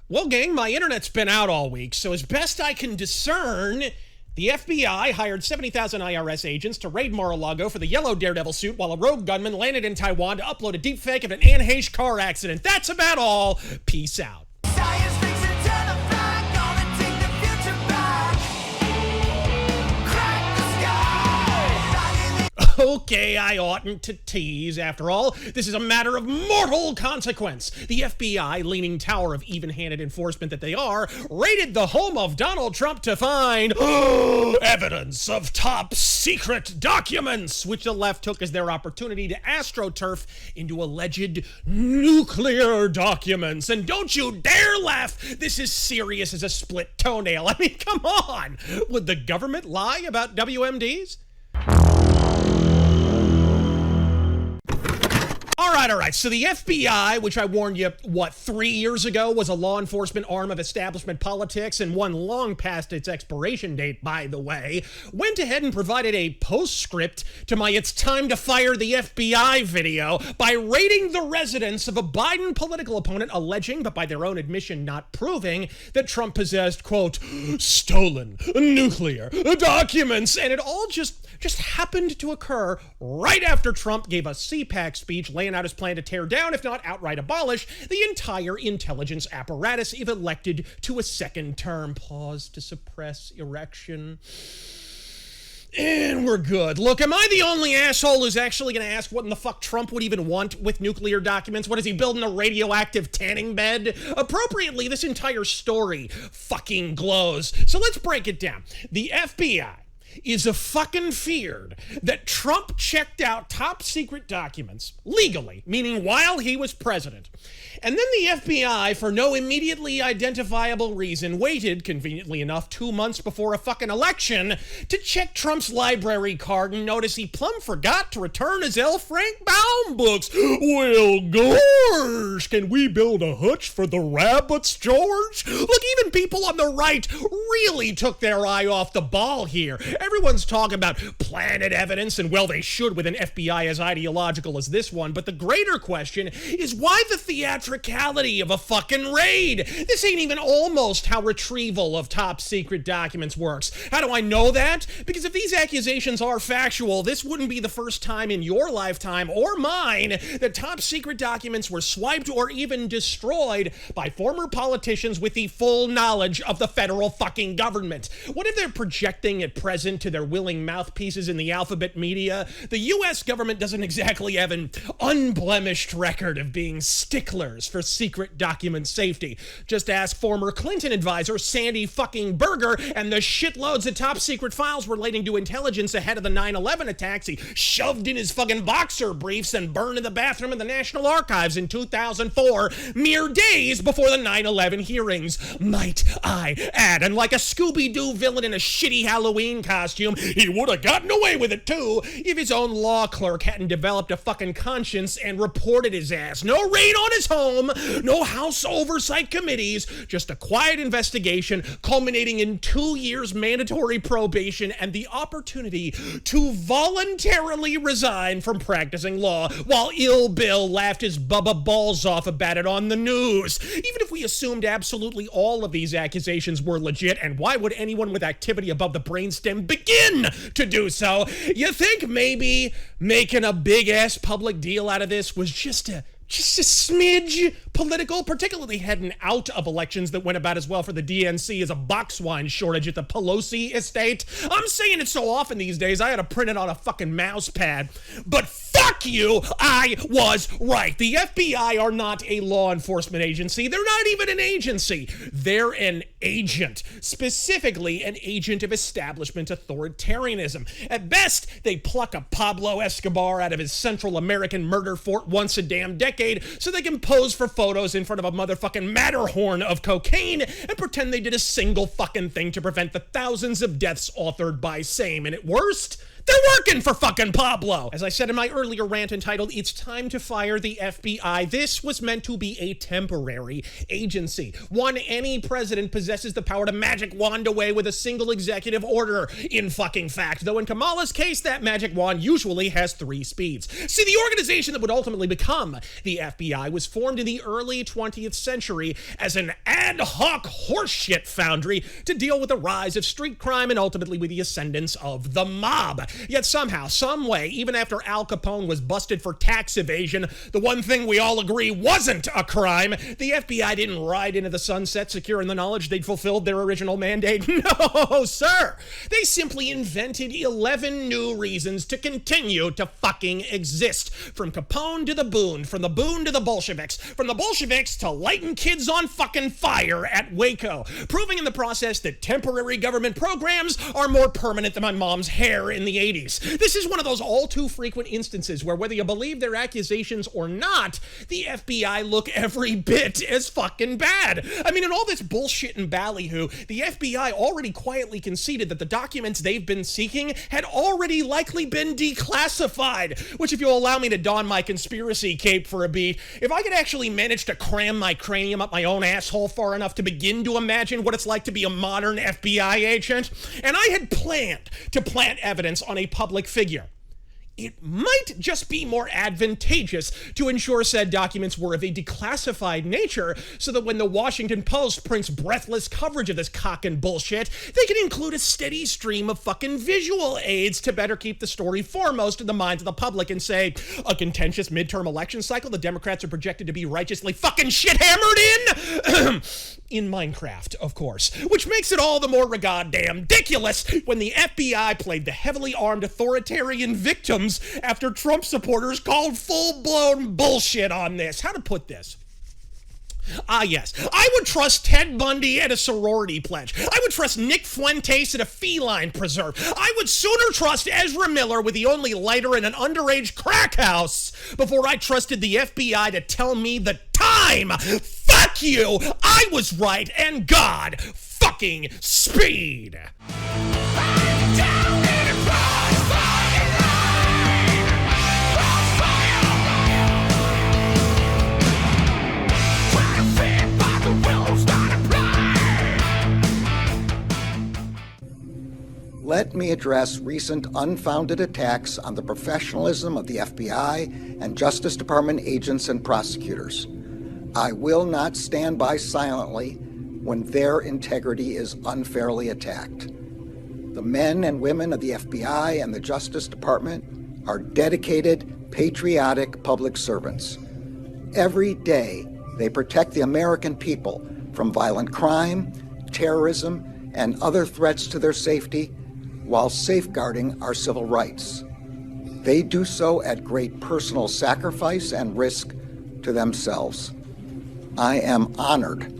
Well, gang, my internet's been out all week, so as best I can discern, the FBI hired 70,000 IRS agents to raid Mar-A-Lago for the yellow Daredevil suit while a rogue gunman landed in Taiwan to upload a deepfake of an Anne Heche car accident. That's about all. Peace out. Science fiction terrified, gonna take the future back. Crack the sky. Okay, I oughtn't to tease. After all, this is a matter of mortal consequence. The FBI, leaning tower of even-handed enforcement that they are, raided the home of Donald Trump to find evidence of top-secret documents, which the left took as their opportunity to astroturf into alleged nuclear documents. And don't you dare laugh! This is serious as a split toenail. I mean, come on! Would the government lie about WMDs? All right. So the FBI, which I warned you, 3 years ago, was a law enforcement arm of establishment politics and one long past its expiration date, by the way, went ahead and provided a postscript to my "It's time to fire the FBI" video by raiding the residence of a Biden political opponent, alleging, but by their own admission not proving, that Trump possessed, quote, stolen nuclear documents. And it all just happened to occur right after Trump gave a CPAC speech laying out his plan to tear down, if not outright abolish, the entire intelligence apparatus if elected to a second term. Pause to suppress erection. And we're good. Look, am I the only asshole who's actually going to ask what in the fuck Trump would even want with nuclear documents? What is he building, a radioactive tanning bed? Appropriately, this entire story fucking glows. So let's break it down. The FBI is a fucking feared that Trump checked out top secret documents legally, meaning while he was president. And then the FBI, for no immediately identifiable reason, waited, conveniently enough, 2 months before a fucking election to check Trump's library card and notice he plumb forgot to return his L. Frank Baum books. Well, gosh, can we build a hutch for the rabbits, George? Look, even people on the right really took their eye off the ball here. Everyone's talking about planted evidence, and well, they should with an FBI as ideological as this one, but the greater question is why the theatricality of a fucking raid? This ain't even almost how retrieval of top secret documents works. How do I know that? Because if these accusations are factual, this wouldn't be the first time in your lifetime or mine that top secret documents were swiped or even destroyed by former politicians with the full knowledge of the federal fucking government. What if they're projecting at present to their willing mouthpieces in the alphabet media? The US government doesn't exactly have an unblemished record of being sticklers for secret document safety. Just ask former Clinton advisor Sandy fucking Berger and the shitloads of top secret files relating to intelligence ahead of the 9/11 attacks he shoved in his fucking boxer briefs and burned in the bathroom of the National Archives in 2004, mere days before the 9/11 hearings, might I add. And like a Scooby-Doo villain in a shitty Halloween costume, he would have gotten away with it too if his own law clerk hadn't developed a fucking conscience and reported his ass. No raid on his home, no House oversight committees, just a quiet investigation culminating in 2 years mandatory probation and the opportunity to voluntarily resign from practicing law while Ill Bill laughed his bubba balls off about it on the news. Even if we assumed absolutely all of these accusations were legit, and why would anyone with activity above the brainstem begin to do so? You think maybe making a big-ass public deal out of this was just a smidge political, particularly heading out of elections that went about as well for the DNC as a box wine shortage at the Pelosi estate? I'm saying it so often these days, I had to print it on a fucking mouse pad. But fuck you, I was right. The FBI are not a law enforcement agency. They're not even an agency. They're an agent. Specifically, an agent of establishment authoritarianism. At best, they pluck a Pablo Escobar out of his Central American murder fort once a damn decade so they can pose for photos in front of a motherfucking Matterhorn of cocaine and pretend they did a single fucking thing to prevent the thousands of deaths authored by same. And at worst, They're working for fucking Pablo. As I said in my earlier rant entitled, "It's Time to Fire the FBI," this was meant to be a temporary agency. One any president possesses the power to magic wand away with a single executive order, in fucking fact. Though in Kamala's case, that magic wand usually has 3 speeds. See, the organization that would ultimately become the FBI was formed in the early 20th century as an ad hoc horseshit foundry to deal with the rise of street crime and ultimately with the ascendance of the mob. Yet somehow, some way, even after Al Capone was busted for tax evasion, the one thing we all agree wasn't a crime, the FBI didn't ride into the sunset secure in the knowledge they'd fulfilled their original mandate. No, sir. They simply invented 11 new reasons to continue to fucking exist. From Capone to the Boon, from the Boon to the Bolsheviks, from the Bolsheviks to lighting kids on fucking fire at Waco, proving in the process that temporary government programs are more permanent than my mom's hair in the 80s. This is one of those all too frequent instances where whether you believe their accusations or not, the FBI look every bit as fucking bad. I mean, in all this bullshit and ballyhoo, the FBI already quietly conceded that the documents they've been seeking had already likely been declassified, which, if you'll allow me to don my conspiracy cape for a beat, if I could actually manage to cram my cranium up my own asshole far enough to begin to imagine what it's like to be a modern FBI agent, and I had planned to plant evidence on a public figure, it might just be more advantageous to ensure said documents were of a declassified nature so that when the Washington Post prints breathless coverage of this cock and bullshit, they can include a steady stream of fucking visual aids to better keep the story foremost in the minds of the public and say, a contentious midterm election cycle the Democrats are projected to be righteously fucking shit-hammered in? In Minecraft, of course. Which makes it all the more goddamn ridiculous when the FBI played the heavily armed authoritarian victims after Trump supporters called full-blown bullshit on this. How to put this? Ah, yes. I would trust Ted Bundy at a sorority pledge. I would trust Nick Fuentes at a feline preserve. I would sooner trust Ezra Miller with the only lighter in an underage crack house before I trusted the FBI to tell me the time. Fuck you! I was right, and God fucking speed! Let me address recent unfounded attacks on the professionalism of the FBI and Justice Department agents and prosecutors. I will not stand by silently when their integrity is unfairly attacked. The men and women of the FBI and the Justice Department are dedicated, patriotic public servants. Every day, they protect the American people from violent crime, terrorism, and other threats to their safety, while safeguarding our civil rights. They do so at great personal sacrifice and risk to themselves. I am honored